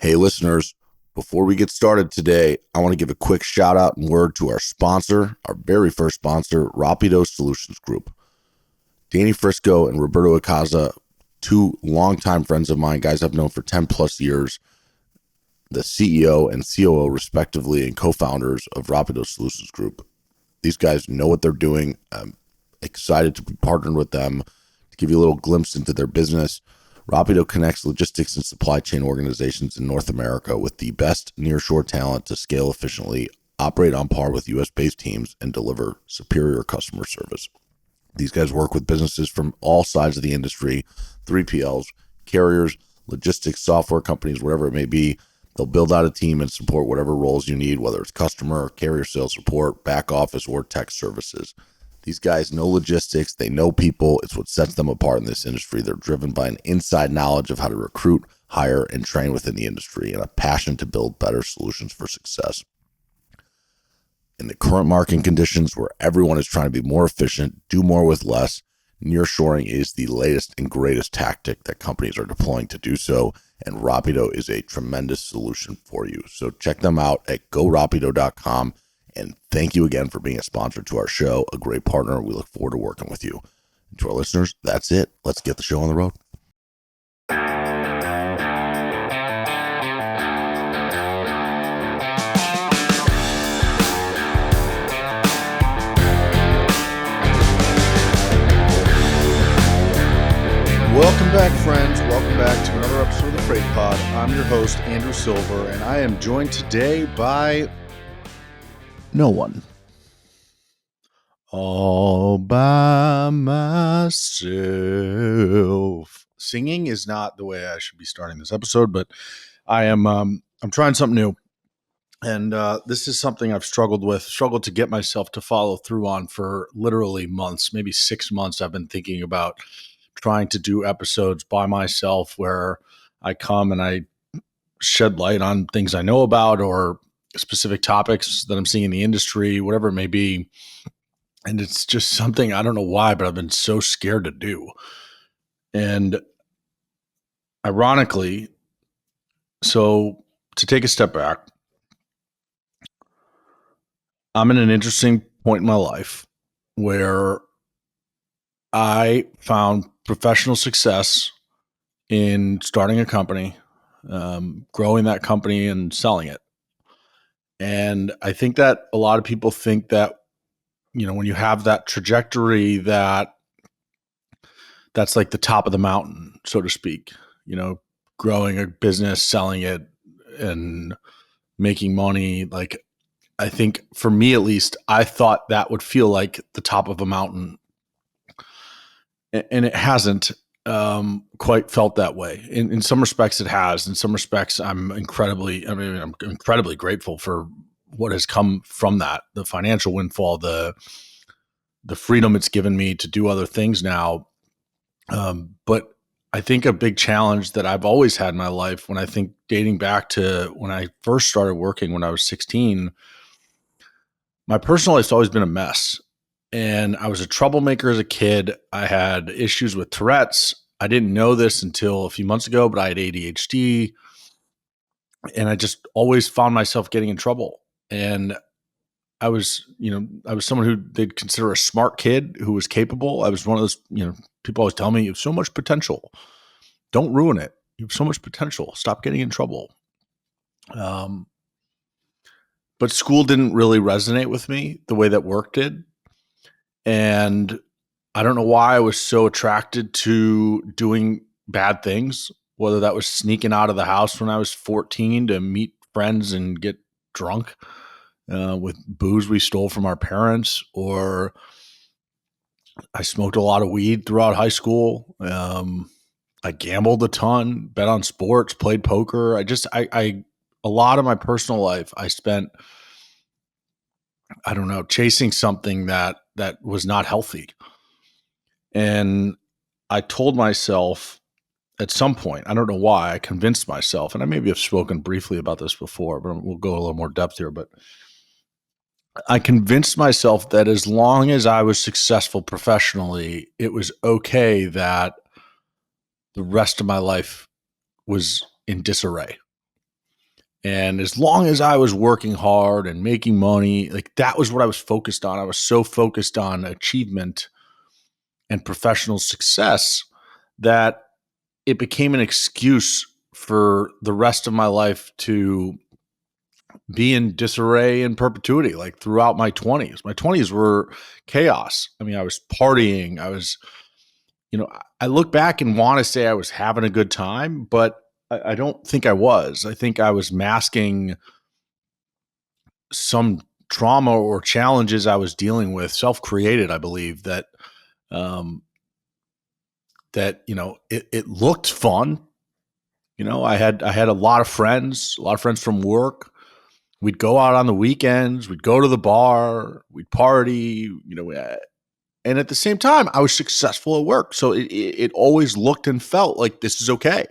Hey, listeners, before we get started today, I want to give a quick shout out and word to our sponsor, our very first sponsor, Rapido Solutions Group. Danny Frisco and Roberto Icaza, two longtime friends of mine, guys I've known for 10 plus years, the CEO and COO, respectively, and co-founders of Rapido Solutions Group. These guys know what they're doing. I'm excited to be partnered with them to give you a little glimpse into their business. Rapido connects logistics and supply chain organizations in North America with the best nearshore talent to scale efficiently, operate on par with U.S.-based teams, and deliver superior customer service. These guys work with businesses from all sides of the industry, 3PLs, carriers, logistics, software companies, whatever it may be. They'll build out a team and support whatever roles you need, whether it's customer, carrier sales support, back office, or tech services. These guys know logistics. They know people. It's what sets them apart in this industry. They're driven by an inside knowledge of how to recruit, hire, and train within the industry, and a passion to build better solutions for success. In the current market conditions where everyone is trying to be more efficient, do more with less, nearshoring is the latest and greatest tactic that companies are deploying to do so, and Rapido is a tremendous solution for you. So check them out at gorapido.com. And thank you again for being a sponsor to our show, a great partner. We look forward to working with you. And to our listeners, that's it. Let's get the show on the road. Welcome back, friends. Welcome back to another episode of the Freight Pod. I'm your host, Andrew Silver, and I am joined today by no one. All by myself. Singing is not the way I should be starting this episode, but I'm trying something new. And this is something I've struggled to get myself to follow through on for literally months, maybe 6 months. I've been thinking about trying to do episodes by myself where I come and I shed light on things I know about or specific topics that I'm seeing in the industry, whatever it may be. And it's just something, I don't know why, but I've been so scared to do. And ironically, so to take a step back, I'm in an interesting point in my life where I found professional success in starting a company, growing that company and selling it. And I think that a lot of people think that, when you have that trajectory, that's like the top of the mountain, so to speak, growing a business, selling it and making money. Like, I think for me, at least, I thought that would feel like the top of a mountain, and it hasn't quite felt that way. In some respects, it has. In some respects, I'm incredibly grateful for what has come from that, the financial windfall, the freedom it's given me to do other things now. But I think a big challenge that I've always had in my life, when I think dating back to when I first started working when I was 16, my personal life's always been a mess. And I was a troublemaker as a kid. I had issues with Tourette's. I didn't know this until a few months ago, but I had ADHD. And I just always found myself getting in trouble. And I was someone who they'd consider a smart kid who was capable. I was one of those, people always tell me, you have so much potential. Don't ruin it. You have so much potential. Stop getting in trouble. But school didn't really resonate with me the way that work did. And I don't know why I was so attracted to doing bad things, whether that was sneaking out of the house when I was 14 to meet friends and get drunk with booze we stole from our parents, or I smoked a lot of weed throughout high school. I gambled a ton, bet on sports, played poker. A lot of my personal life I spent, chasing something that was not healthy. And I told myself at some point, I don't know why, I convinced myself, and I maybe have spoken briefly about this before, but we'll go a little more depth here. But I convinced myself that as long as I was successful professionally, it was okay that the rest of my life was in disarray. And as long as I was working hard and making money, like that was what I was focused on. I was so focused on achievement and professional success that it became an excuse for the rest of my life to be in disarray in perpetuity, like throughout my 20s. My 20s were chaos. I mean, I was partying. I look back and want to say I was having a good time, but I don't think I was. I think I was masking some trauma or challenges I was dealing with, self-created, I believe, um, it looked fun. I had a lot of friends from work. We'd go out on the weekends, we'd go to the bar, we'd party, and at the same time, I was successful at work. So it always looked and felt like this is okay.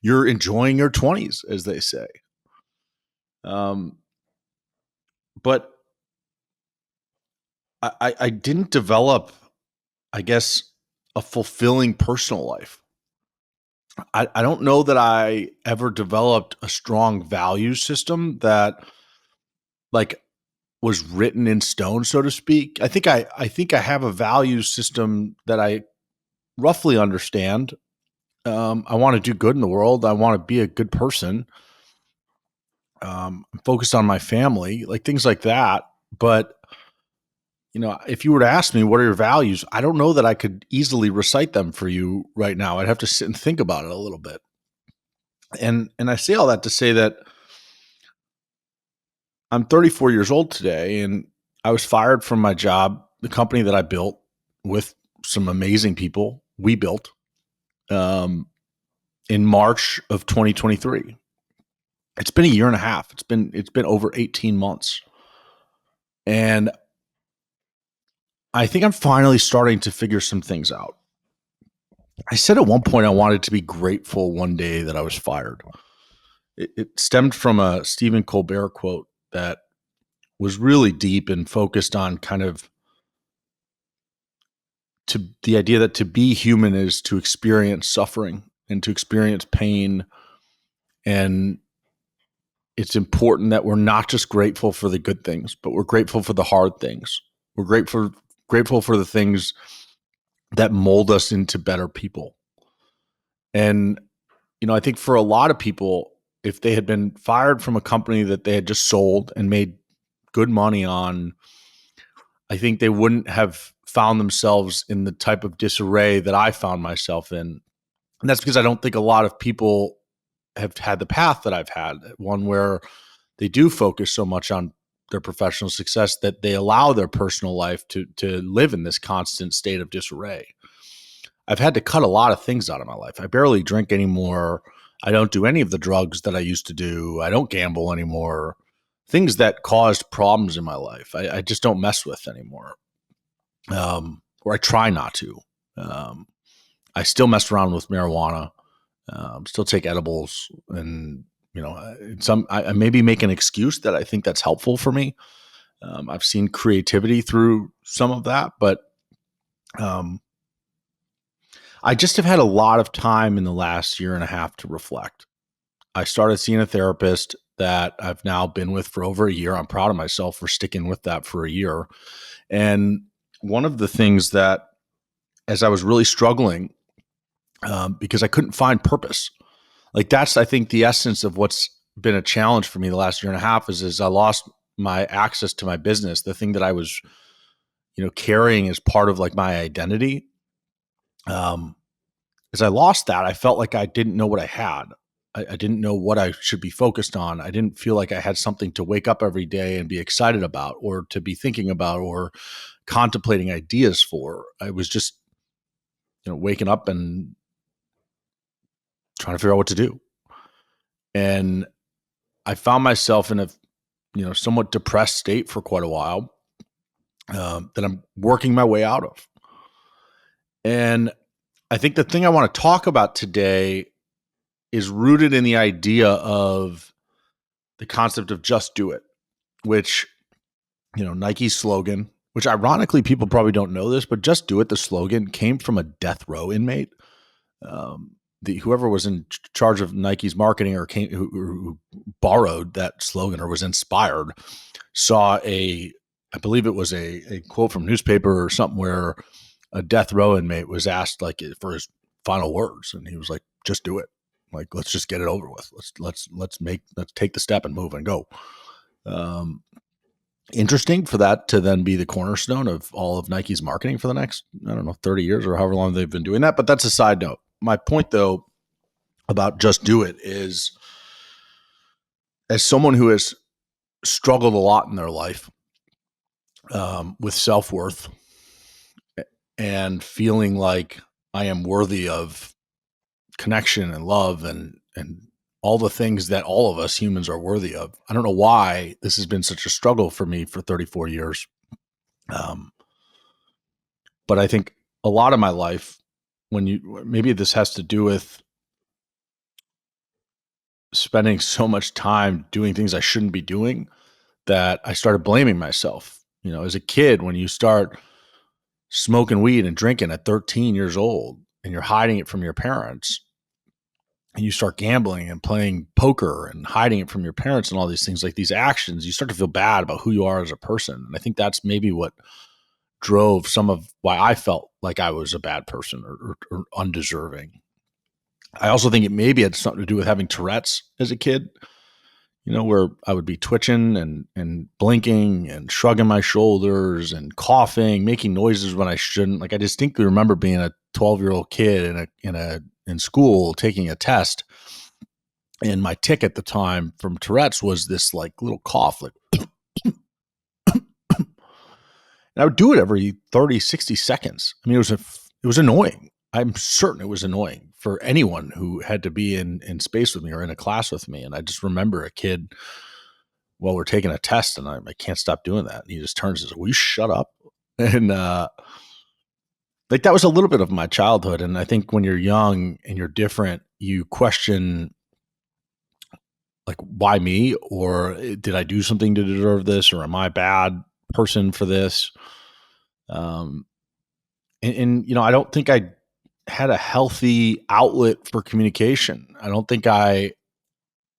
You're enjoying your 20s, as they say. Um, but I didn't develop, I guess, a fulfilling personal life. I don't know that I ever developed a strong value system that like was written in stone, so to speak. I think I have a value system that I roughly understand. I want to do good in the world. I want to be a good person. I'm focused on my family, like things like that. But if you were to ask me what are your values, I don't know that I could easily recite them for you right now. I'd have to sit and think about it a little bit. And I say all that to say that I'm 34 years old today, and I was fired from my job, the company that I built with some amazing people. We built um, in March of 2023. It's been a year and a half. It's been over 18 months, and I think I'm finally starting to figure some things out. I said at one point I wanted to be grateful one day that I was fired. It stemmed from a Stephen Colbert quote that was really deep and focused on kind of to the idea that to be human is to experience suffering and to experience pain. And it's important that we're not just grateful for the good things, but we're grateful for the hard things. We're grateful for the things that mold us into better people. And I think for a lot of people, if they had been fired from a company that they had just sold and made good money on, I think they wouldn't have found themselves in the type of disarray that I found myself in. And that's because I don't think a lot of people have had the path that I've had, one where they do focus so much on their professional success that they allow their personal life to live in this constant state of disarray. I've had to cut a lot of things out of my life. I barely drink anymore. I don't do any of the drugs that I used to do. I don't gamble anymore. Things that caused problems in my life, I just don't mess with anymore, or I try not to. Um, I still mess around with marijuana, still take edibles, and I maybe make an excuse that I think that's helpful for me. I've seen creativity through some of that, but um, I just have had a lot of time in the last year and a half to reflect. I started seeing a therapist that I've now been with for over a year. I'm proud of myself for sticking with that for a year. And one of the things that, as I was really struggling, because I couldn't find purpose, like that's, I think, the essence of what's been a challenge for me the last year and a half is I lost my access to my business, the thing that I was, carrying as part of like my identity. Um, as I lost that, I felt like I didn't know what I had. I didn't know what I should be focused on. I didn't feel like I had something to wake up every day and be excited about, or to be thinking about, or contemplating ideas for. I was just, waking up and trying to figure out what to do. And I found myself in a, somewhat depressed state for quite a while, that I'm working my way out of. And I think the thing I want to talk about today is rooted in the idea of the concept of just do it, which, Nike's slogan, which ironically people probably don't know this, but just do it, the slogan came from a death row inmate. whoever was in charge of Nike's marketing or who borrowed that slogan or was inspired, saw I believe it was a quote from newspaper or something where a death row inmate was asked like for his final words, and he was like, "Just do it. Like, let's just get it over with. Let's take the step and move and go." Um, Interesting for that to then be the cornerstone of all of Nike's marketing for the next, I don't know, 30 years or however long they've been doing that. But that's a side note. My point, though, about just do it is, as someone who has struggled a lot in their life with self-worth and feeling like I am worthy of connection and love and all the things that all of us humans are worthy of. I don't know why this has been such a struggle for me for 34 years. But I think a lot of my life, maybe this has to do with spending so much time doing things I shouldn't be doing, that I started blaming myself. As a kid, when you start smoking weed and drinking at 13 years old and you're hiding it from your parents, and you start gambling and playing poker and hiding it from your parents and all these things, like these actions, you start to feel bad about who you are as a person. And I think that's maybe what drove some of why I felt like I was a bad person or undeserving. I also think it maybe had something to do with having Tourette's as a kid, where I would be twitching and blinking and shrugging my shoulders and coughing, making noises when I shouldn't. Like, I distinctly remember being a 12-year-old kid in school taking a test, and my tick at the time from Tourette's was this like little cough, like, and I would do it every 30, 60 seconds. I mean, it was annoying. I'm certain it was annoying for anyone who had to be in space with me or in a class with me. And I just remember a kid, while we're taking a test, and I can't stop doing that. And he just turns and says, "Will you shut up?" And like, that was a little bit of my childhood. And I think when you're young and you're different, you question, like, why me? Or did I do something to deserve this? Or am I a bad person for this? And I don't think I had a healthy outlet for communication. I don't think I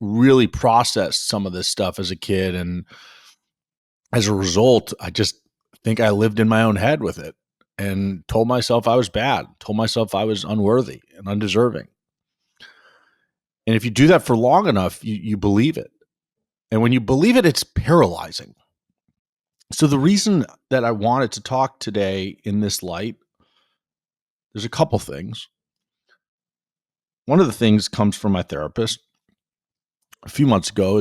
really processed some of this stuff as a kid. And as a result, I just think I lived in my own head with it and told myself I was bad, told myself I was unworthy and undeserving. And if you do that for long enough, you believe it. And when you believe it, it's paralyzing. So the reason that I wanted to talk today in this light, there's a couple things. One of the things comes from my therapist. A few months ago,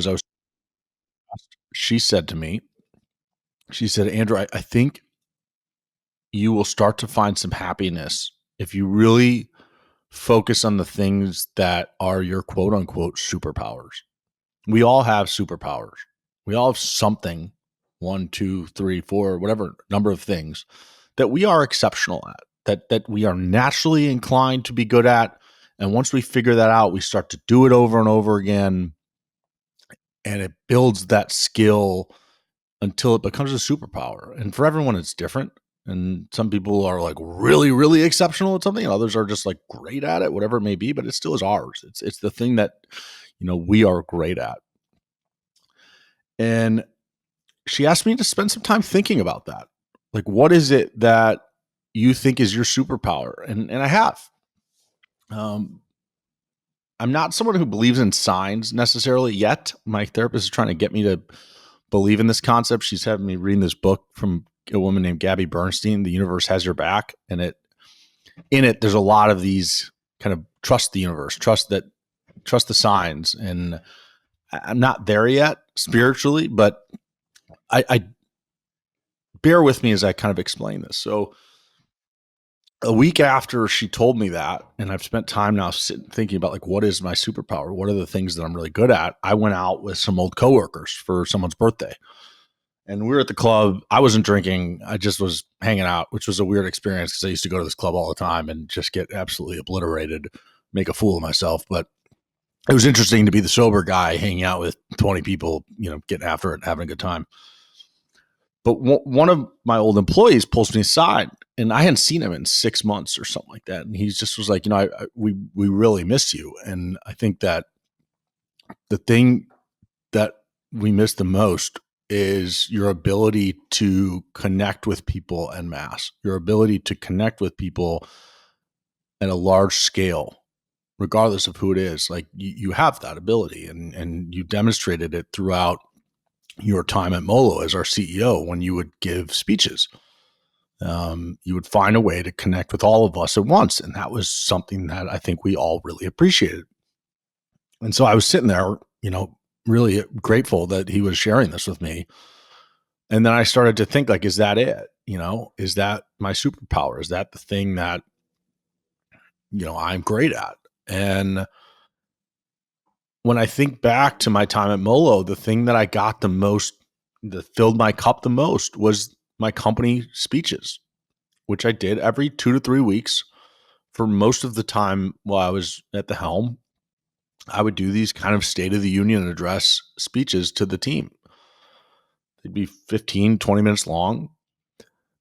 she said to me, "Andrew, I think you will start to find some happiness if you really focus on the things that are your quote unquote superpowers." We all have superpowers. We all have something, 1, 2, 3, 4, whatever number of things that we are exceptional at, that we are naturally inclined to be good at. And once we figure that out, we start to do it over and over again. And it builds that skill until it becomes a superpower. And for everyone, it's different. And some people are like really, really exceptional at something, and others are just like great at it, whatever it may be, but it still is ours. It's the thing that, we are great at. And she asked me to spend some time thinking about that. Like, what is it that you think is your superpower? And I have. I'm not someone who believes in signs necessarily yet. My therapist is trying to get me to believe in this concept. She's having me reading this book from a woman named Gabby Bernstein, "The Universe Has Your Back." And in it, there's a lot of these kind of trust the universe, trust the signs. And I'm not there yet spiritually, but I bear with me as I kind of explain this. So a week after she told me that, and I've spent time now thinking about, like, what is my superpower? What are the things that I'm really good at? I went out with some old coworkers for someone's birthday. And we were at the club. I wasn't drinking. I just was hanging out, which was a weird experience because I used to go to this club all the time and just get absolutely obliterated, make a fool of myself. But it was interesting to be the sober guy hanging out with 20 people, getting after it, having a good time. But one of my old employees pulls me aside and I hadn't seen him in 6 months or something like that. And he just was like, we really miss you. And I think that the thing that we miss the most is your ability to connect with people en masse, your ability to connect with people at a large scale, regardless of who it is. Like you have that ability, and you demonstrated it throughout your time at MoLo as our CEO when you would give speeches. You would find a way to connect with all of us at once. And that was something that I think we all really appreciated. And so I was sitting there, really grateful that he was sharing this with me. And then I started to think, like, is that it? Is that my superpower? Is that the thing that, I'm great at? And when I think back to my time at MoLo, the thing that I got the most, that filled my cup the most, was my company speeches, which I did every 2 to 3 weeks for most of the time while I was at the helm. I would do these kind of State of the Union address speeches to the team. They'd be 15, 20 minutes long.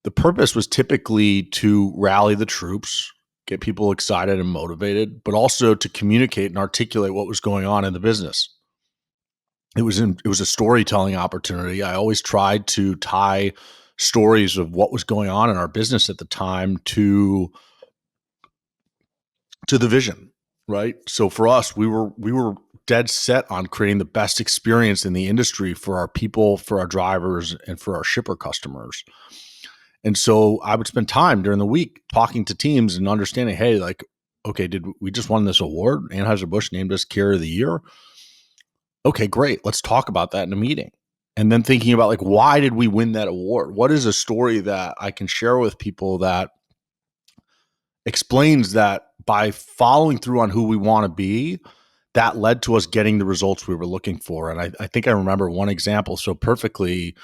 The purpose was typically to rally the troops, get people excited and motivated, but also to communicate and articulate what was going on in the business. It was a storytelling opportunity. I always tried to tie stories of what was going on in our business at the time to the vision, right? So for us, we were dead set on creating the best experience in the industry for our people, for our drivers, and for our shipper customers. And so I would spend time during the week talking to teams and understanding, hey, like, okay, did we just won this award? Anheuser-Busch named us Carrier of the Year. Okay, great. Let's talk about that in a meeting. And then thinking about, like, why did we win that award? What is a story that I can share with people that explains that by following through on who we want to be, that led to us getting the results we were looking for? And I think I remember one example so perfectly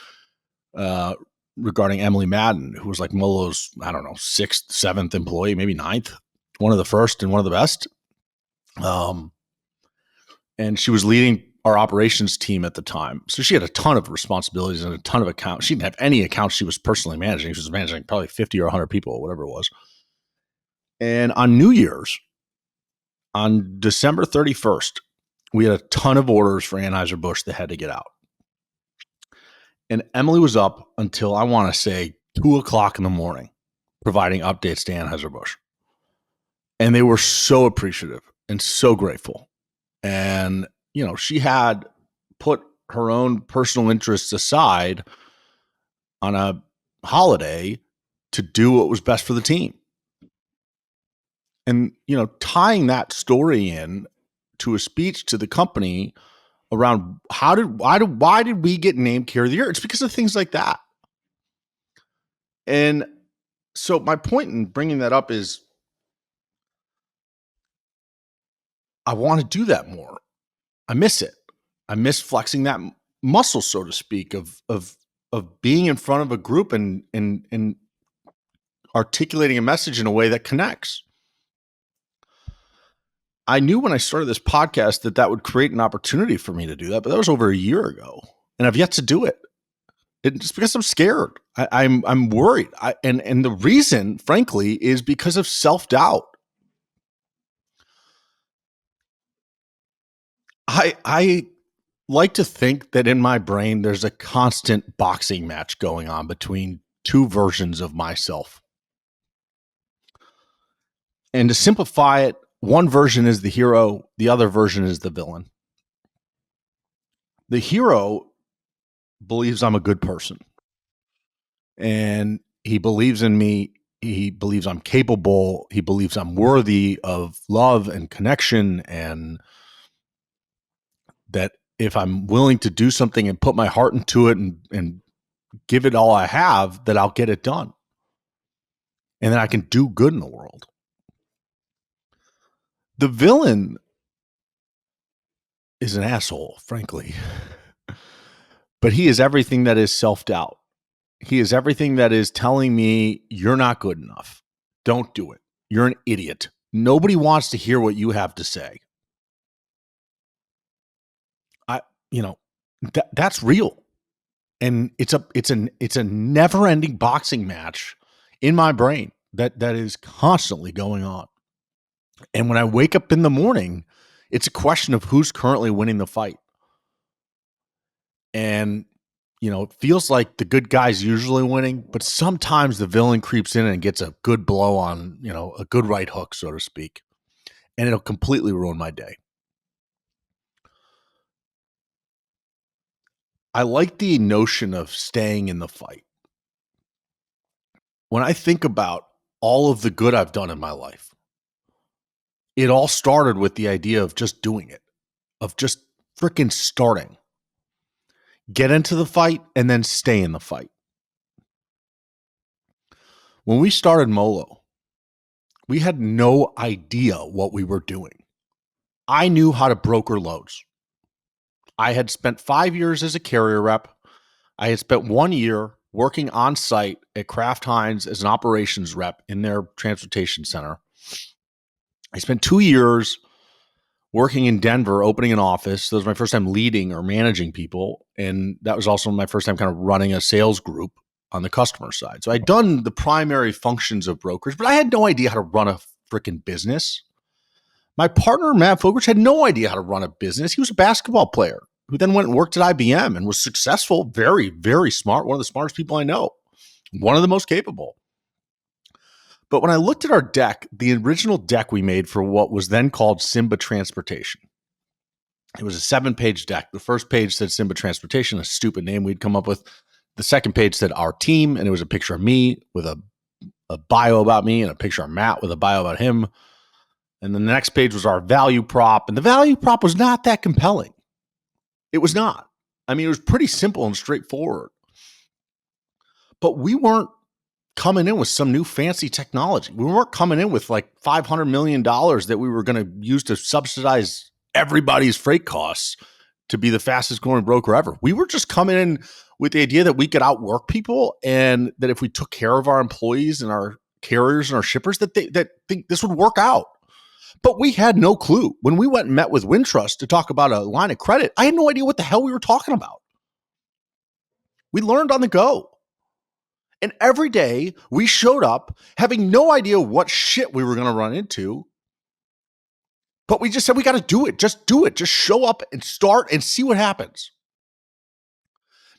regarding Emily Madden, who was like MoLo's, I don't know, 6th, 7th employee, maybe 9th, one of the first and one of the best. And she was leading our operations team at the time. So she had a ton of responsibilities and a ton of accounts. She didn't have any accounts she was personally managing. She was managing probably 50 or 100 people, whatever it was. And on New Year's, on December 31st, we had a ton of orders for Anheuser-Busch that had to get out. And Emily was up until, I want to say, 2:00 in the morning, providing updates to Anheuser-Busch. And they were so appreciative and so grateful. And, she had put her own personal interests aside on a holiday to do what was best for the team. And, tying that story in to a speech to the company around why did we get named Carrier of the Year? It's because of things like that. And so my point in bringing that up is I want to do that more. I miss it. I miss flexing that muscle, so to speak, of being in front of a group and articulating a message in a way that connects. I knew when I started this podcast that would create an opportunity for me to do that, but that was over a year ago, and I've yet to do it. It's because I'm scared. I'm worried. And the reason, frankly, is because of self-doubt. I like to think that in my brain there's a constant boxing match going on between two versions of myself. And to simplify it, one version is the hero, the other version is the villain. The hero believes I'm a good person, and he believes in me. He believes I'm capable. He believes I'm worthy of love and connection, and that if I'm willing to do something and put my heart into it and give it all I have, that I'll get it done. And then I can do good in the world. The villain is an asshole, frankly. But he is everything that is self-doubt. He is everything that is telling me you're not good enough. Don't do it. You're an idiot. Nobody wants to hear what you have to say. That's real. And it's a never-ending boxing match in my brain that is constantly going on. And when I wake up in the morning, it's a question of who's currently winning the fight. And it feels like the good guy's usually winning, but sometimes the villain creeps in and gets a good blow on, a good right hook, so to speak. And it'll completely ruin my day. I like the notion of staying in the fight. When I think about all of the good I've done in my life, it all started with the idea of just doing it, of just freaking starting. Get into the fight and then stay in the fight. When we started MoLo, we had no idea what we were doing. I knew how to broker loads. I had spent 5 years as a carrier rep. I had spent 1 year working on site at Kraft Heinz as an operations rep in their transportation center. I spent 2 years working in Denver, opening an office. That was my first time leading or managing people. And that was also my first time kind of running a sales group on the customer side. So I'd done the primary functions of brokerage, but I had no idea how to run a freaking business. My partner, Matt Fogarty, had no idea how to run a business. He was a basketball player who then went and worked at IBM and was successful, very, very smart, one of the smartest people I know, one of the most capable. But when I looked at our deck, the original deck we made for what was then called Simba Transportation, it was a 7-page deck. The first page said Simba Transportation, a stupid name we'd come up with. The second page said our team, and it was a picture of me with a bio about me and a picture of Matt with a bio about him. And then the next page was our value prop, and the value prop was not that compelling. It was not. I mean, it was pretty simple and straightforward. But we weren't coming in with some new fancy technology. We weren't coming in with like $500 million that we were going to use to subsidize everybody's freight costs to be the fastest growing broker ever. We were just coming in with the idea that we could outwork people, and that if we took care of our employees and our carriers and our shippers, that think this would work out. But we had no clue. When we went and met with Wintrust to talk about a line of credit, I had no idea what the hell we were talking about. We learned on the go. And every day we showed up having no idea what shit we were going to run into. But we just said, we got to do it. Just do it. Just show up and start and see what happens.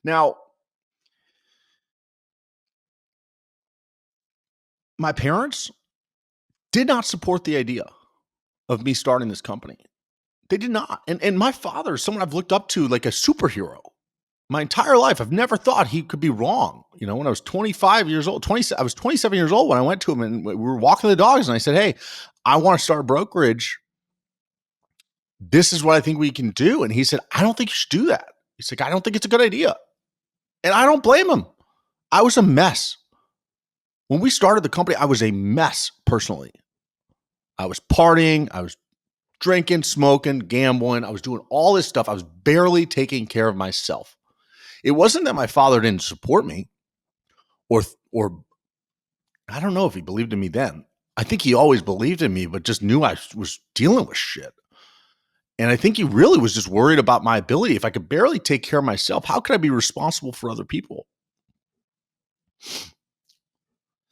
Now, my parents did not support the idea of me starting this company. They did not. And my father is someone I've looked up to like a superhero. My entire life, I've never thought he could be wrong. When I was 25 years old, I was 27 years old when I went to him and we were walking the dogs and I said, hey, I want to start a brokerage. This is what I think we can do. And he said, I don't think you should do that. He's like, I don't think it's a good idea. And I don't blame him. I was a mess. When we started the company, I was a mess personally. I was partying. I was drinking, smoking, gambling. I was doing all this stuff. I was barely taking care of myself. It wasn't that my father didn't support me or I don't know if he believed in me then. I think he always believed in me, but just knew I was dealing with shit. And I think he really was just worried about my ability. If I could barely take care of myself, how could I be responsible for other people?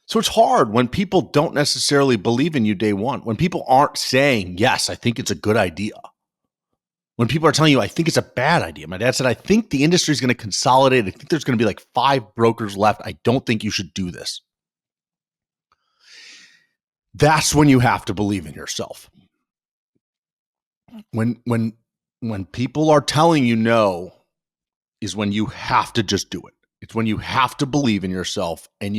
So it's hard when people don't necessarily believe in you day one, when people aren't saying, yes, I think it's a good idea. When people are telling you, I think it's a bad idea. My dad said, I think the industry is going to consolidate. I think there's going to be like 5 brokers left. I don't think you should do this. That's when you have to believe in yourself. When people are telling you no is when you have to just do it. It's when you have to believe in yourself and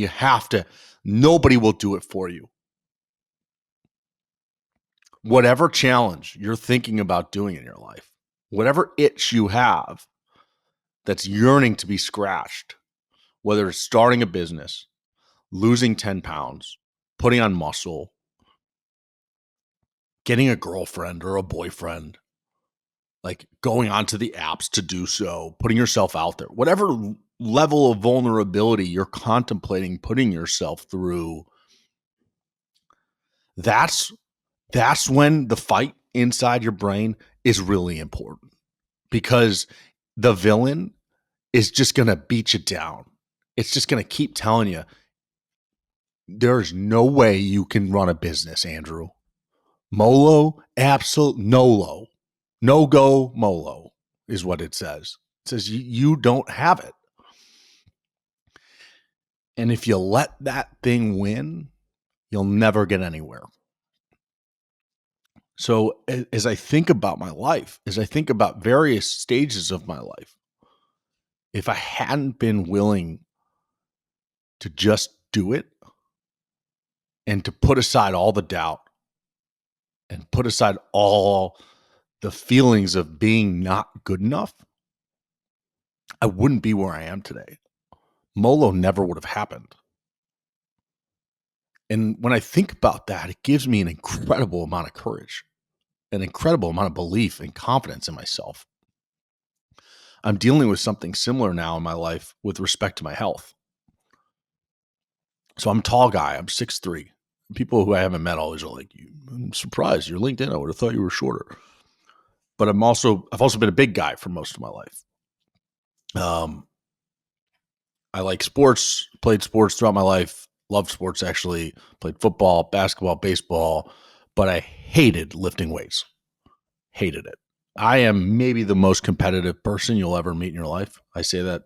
nobody will do it for you. Whatever challenge you're thinking about doing in your life, whatever itch you have that's yearning to be scratched, whether it's starting a business, losing 10 pounds, putting on muscle, getting a girlfriend or a boyfriend, like going onto the apps to do so, putting yourself out there, whatever level of vulnerability you're contemplating putting yourself through, that's when the fight inside your brain is really important, because the villain is just going to beat you down. It's just going to keep telling you, There's no way you can run a business, Andrew. MoLo, absolute NOLO. No go MoLo is what it says. It says you don't have it. And if you let that thing win, you'll never get anywhere. So as I think about my life, as I think about various stages of my life, if I hadn't been willing to just do it and to put aside all the doubt and put aside all the feelings of being not good enough, I wouldn't be where I am today. MoLo never would have happened. And when I think about that, it gives me an incredible amount of courage, an incredible amount of belief and confidence in myself. I'm dealing with something similar now in my life with respect to my health. So I'm a tall guy. I'm 6'3". People who I haven't met always are like, I'm surprised you're LinkedIn. I would have thought you were shorter. But I've also been a big guy for most of my life. I like sports, played sports throughout my life, loved sports actually, played football, basketball, baseball, but I hated lifting weights. Hated it. I am maybe the most competitive person you'll ever meet in your life. I say that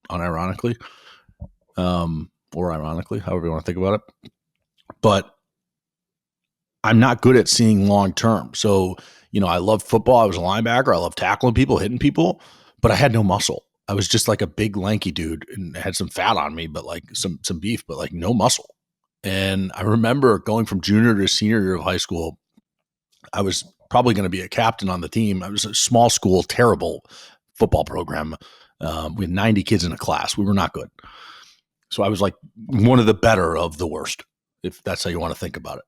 unironically, or ironically, however you want to think about it. But I'm not good at seeing long term. So, I loved football. I was a linebacker. I loved tackling people, hitting people, but I had no muscle. I was just like a big lanky dude and had some fat on me, but like some beef, but like no muscle. And I remember going from junior to senior year of high school, I was probably going to be a captain on the team. I was a small school, terrible football program. We had 90 kids in a class. We were not good. So I was like one of the better of the worst, if that's how you want to think about it.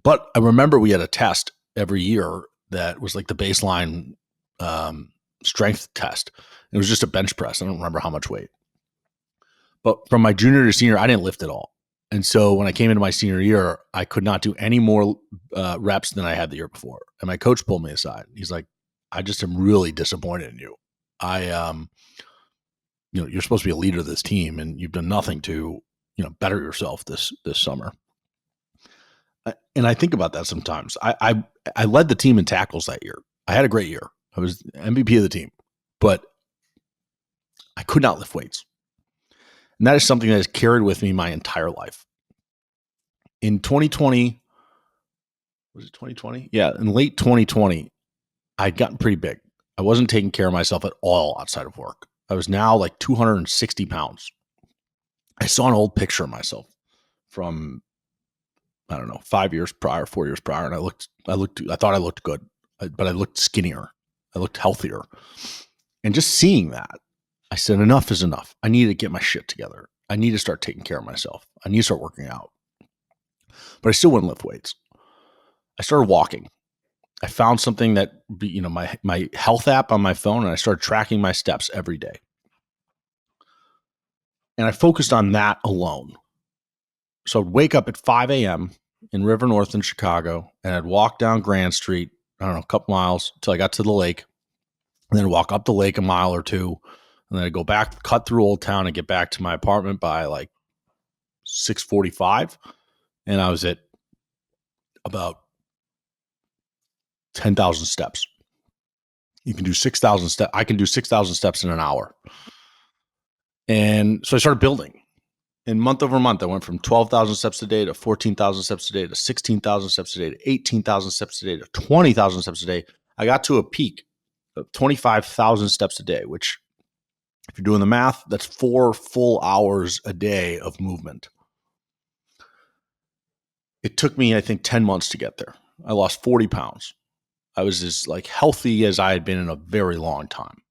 But I remember we had a test every year that was like the baseline strength test. It was just a bench press. I don't remember how much weight. But from my junior to senior, I didn't lift at all. And so when I came into my senior year, I could not do any more reps than I had the year before. And my coach pulled me aside. He's like, I just am really disappointed in you. You're supposed to be a leader of this team and you've done nothing to, better yourself this summer. And I think about that sometimes. I led the team in tackles that year. I had a great year. I was MVP of the team, but I could not lift weights. And that is something that has carried with me my entire life. In 2020, was it 2020? Yeah, in late 2020, I'd gotten pretty big. I wasn't taking care of myself at all outside of work. I was now like 260 pounds. I saw an old picture of myself from, I don't know, 5 years prior, 4 years prior, and I thought I looked good, but I looked skinnier. I looked healthier. And just seeing that, I said, enough is enough. I need to get my shit together. I need to start taking care of myself. I need to start working out. But I still wouldn't lift weights. I started walking. I found something that, my health app on my phone, and I started tracking my steps every day. And I focused on that alone. So I'd wake up at 5 a.m. in River North in Chicago, and I'd walk down Grand Street, I don't know, a couple miles until I got to the lake, and then walk up the lake a mile or two, and then I'd go back, cut through Old Town, and get back to my apartment by like 6:45, and I was at about 10,000 steps. You can do 6,000 steps. I can do 6,000 steps in an hour. And so I started building. And month over month, I went from 12,000 steps a day to 14,000 steps a day to 16,000 steps a day to 18,000 steps a day to 20,000 steps a day. I got to a peak of 25,000 steps a day, which, if you're doing the math, that's 4 full hours a day of movement. It took me, I think, 10 months to get there. I lost 40 pounds. I was as like healthy as I had been in a very long time.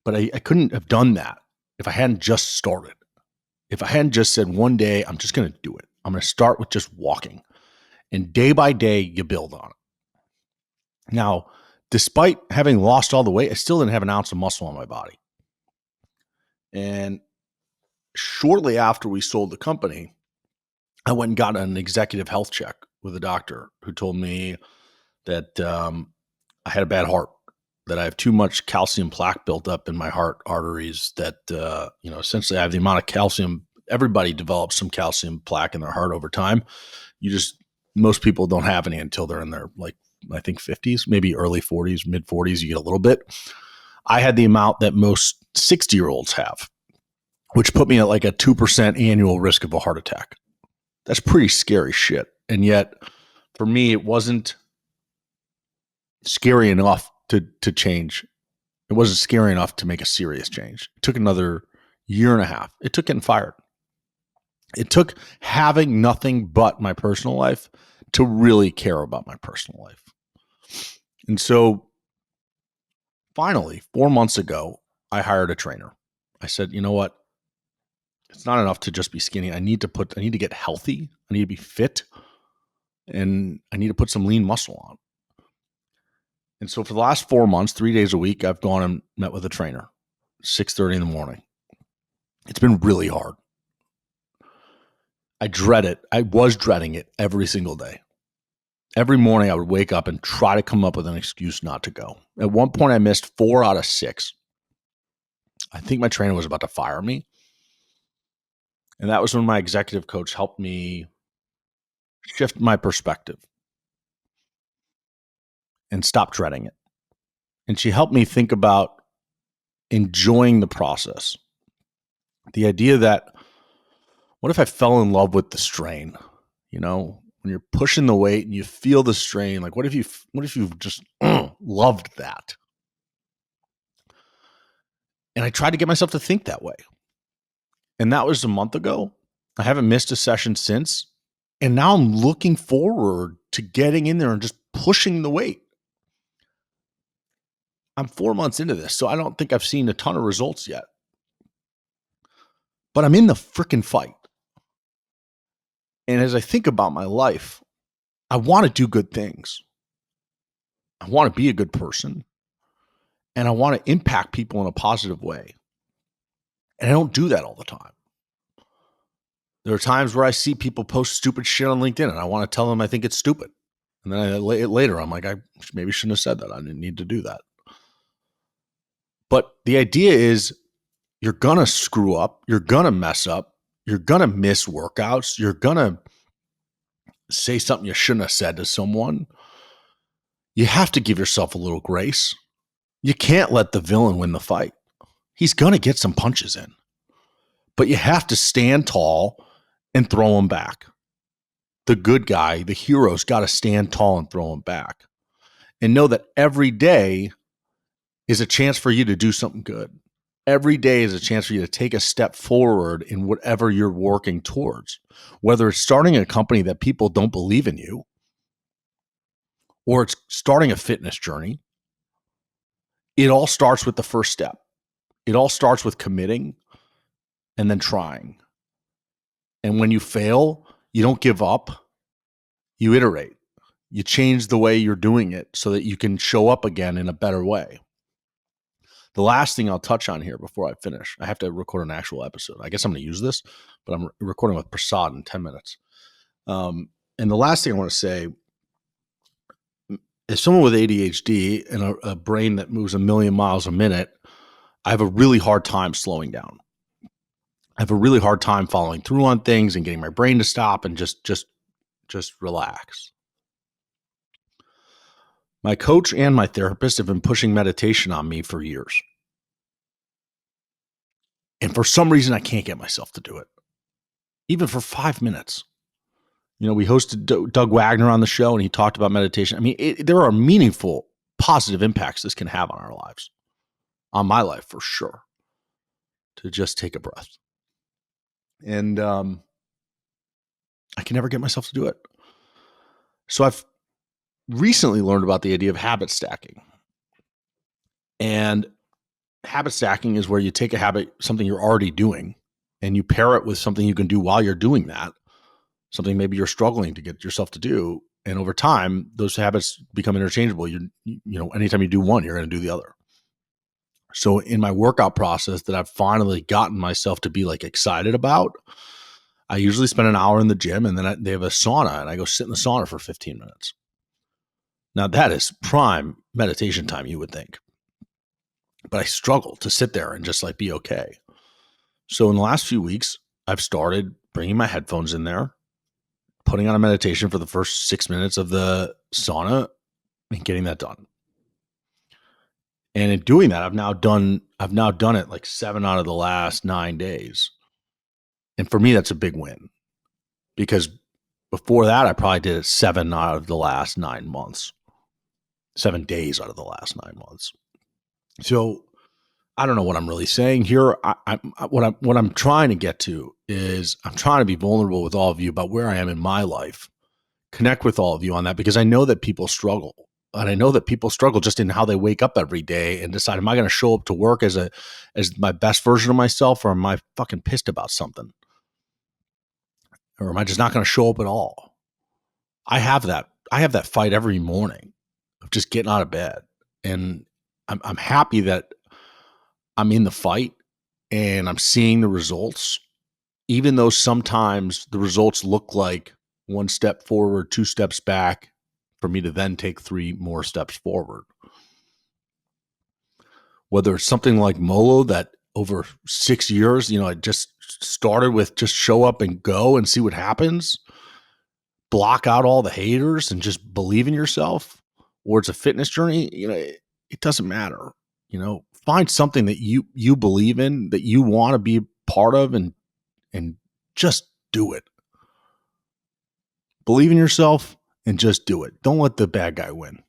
But I couldn't have done that if I hadn't just started. If I hadn't just said one day, I'm just going to do it. I'm going to start with just walking. And day by day, you build on it. Now, despite having lost all the weight, I still didn't have an ounce of muscle on my body. And shortly after we sold the company, I went and got an executive health check with a doctor who told me that I had a bad heart that I have too much calcium plaque built up in my heart arteries that, essentially I have the amount of calcium. Everybody develops some calcium plaque in their heart over time. Most people don't have any until they're in their, like, I think 50s, maybe early 40s, mid 40s, you get a little bit. I had the amount that most 60-year-olds have, which put me at like a 2% annual risk of a heart attack. That's pretty scary shit. And yet for me, it wasn't scary enough to change. It wasn't scary enough to make a serious change. It took another year and a half. It took getting fired. It took having nothing but my personal life to really care about my personal life. And so finally, 4 months ago, I hired a trainer. I said, you know what? It's not enough to just be skinny. I need to get healthy. I need to be fit, and I need to put some lean muscle on. And so for the last 4 months, 3 days a week, I've gone and met with a trainer, 6:30 in the morning. It's been really hard. I dread it. I was dreading it every single day. Every morning I would wake up and try to come up with an excuse not to go. At one point I missed 4 out of 6. I think my trainer was about to fire me. And that was when my executive coach helped me shift my perspective and stop dreading it. And she helped me think about enjoying the process. The idea that, what if I fell in love with the strain? You know, when you're pushing the weight and you feel the strain, like what if you just loved that? And I tried to get myself to think that way. And that was a month ago. I haven't missed a session since. And now I'm looking forward to getting in there and just pushing the weight. I'm 4 months into this, so I don't think I've seen a ton of results yet. But I'm in the freaking fight. And as I think about my life, I want to do good things. I want to be a good person. And I want to impact people in a positive way. And I don't do that all the time. There are times where I see people post stupid shit on LinkedIn and I want to tell them I think it's stupid. And then later I'm like, I maybe shouldn't have said that. I didn't need to do that. But the idea is you're going to screw up. You're going to mess up. You're going to miss workouts. You're going to say something you shouldn't have said to someone. You have to give yourself a little grace. You can't let the villain win the fight. He's going to get some punches in. But you have to stand tall and throw him back. The good guy, the hero's got to stand tall and throw him back. And know that every day is a chance for you to do something good. Every day is a chance for you to take a step forward in whatever you're working towards. Whether it's starting a company that people don't believe in you, or it's starting a fitness journey, it all starts with the first step. It all starts with committing and then trying. And when you fail, you don't give up. You iterate. You change the way you're doing it so that you can show up again in a better way. The last thing I'll touch on here before I finish, I have to record an actual episode. I guess I'm going to use this, but I'm recording with Prasad in 10 minutes. And the last thing I want to say, as someone with ADHD and a brain that moves 1,000,000 miles a minute, I have a really hard time slowing down. I have a really hard time following through on things and getting my brain to stop and just relax. My coach and my therapist have been pushing meditation on me for years. And for some reason, I can't get myself to do it, even for 5 minutes. You know, we hosted Doug Wagner on the show and he talked about meditation. I mean, there are meaningful, positive impacts this can have on our lives, on my life for sure, to just take a breath. And I can never get myself to do it. So I've recently learned about the idea of habit stacking. And habit stacking is where you take a habit, something you're already doing, and you pair it with something you can do while you're doing that, something maybe you're struggling to get yourself to do. And over time, those habits become interchangeable. You know, anytime you do one, you're going to do the other. So in my workout process that I've finally gotten myself to be like excited about, I usually spend an hour in the gym and then they have a sauna and I go sit in the sauna for 15 minutes. Now that is prime meditation time, you would think. but I struggle to sit there and just like be okay. So in the last few weeks, I've started bringing my headphones in there, putting on a meditation for the first 6 minutes of the sauna and getting that done. And in doing that, I've now done it like 7 out of the last 9 days. And for me, that's a big win, because before that, I probably did it 7 out of the last 9 months, 7 days out of the last 9 months. So I don't know what I'm really saying here. What I'm trying to get to is I'm trying to be vulnerable with all of you about where I am in my life, connect with all of you on that, because I know that people struggle. And I know that people struggle just in how they wake up every day and decide, am I going to show up to work as my best version of myself, or am I fucking pissed about something? Or am I just not going to show up at all? I have that fight every morning of just getting out of bed. And I'm happy that I'm in the fight and I'm seeing the results, even though sometimes the results look like 1 step forward, 2 steps back, for me to then take 3 more steps forward. Whether it's something like MoLo that over 6 years, I just started with just show up and go and see what happens, block out all the haters and just believe in yourself, or it's a fitness journey, it doesn't matter. Find something that you believe in, that you want to be part of, and just do it. Believe in yourself and just do it. Don't let the bad guy win.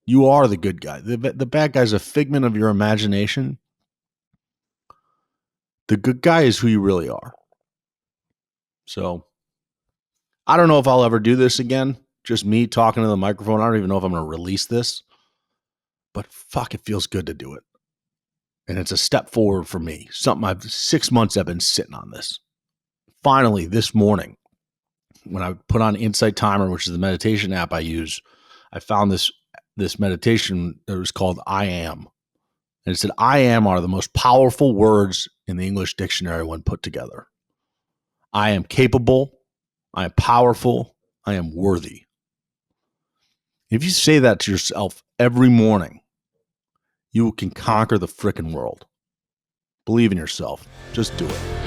You are the good guy. The bad guy's a figment of your imagination. The good guy is who you really are. So I don't know if I'll ever do this again. Just me talking to the microphone. I don't even know if I'm going to release this, but fuck, it feels good to do it. And it's a step forward for me. 6 months I've been sitting on this. Finally, this morning, when I put on Insight Timer, which is the meditation app I use, I found this meditation that was called I Am. And it said, I am are the most powerful words in the English dictionary when put together. I am capable. I am powerful. I am worthy. If you say that to yourself every morning, you can conquer the frickin' world. Believe in yourself. Just do it.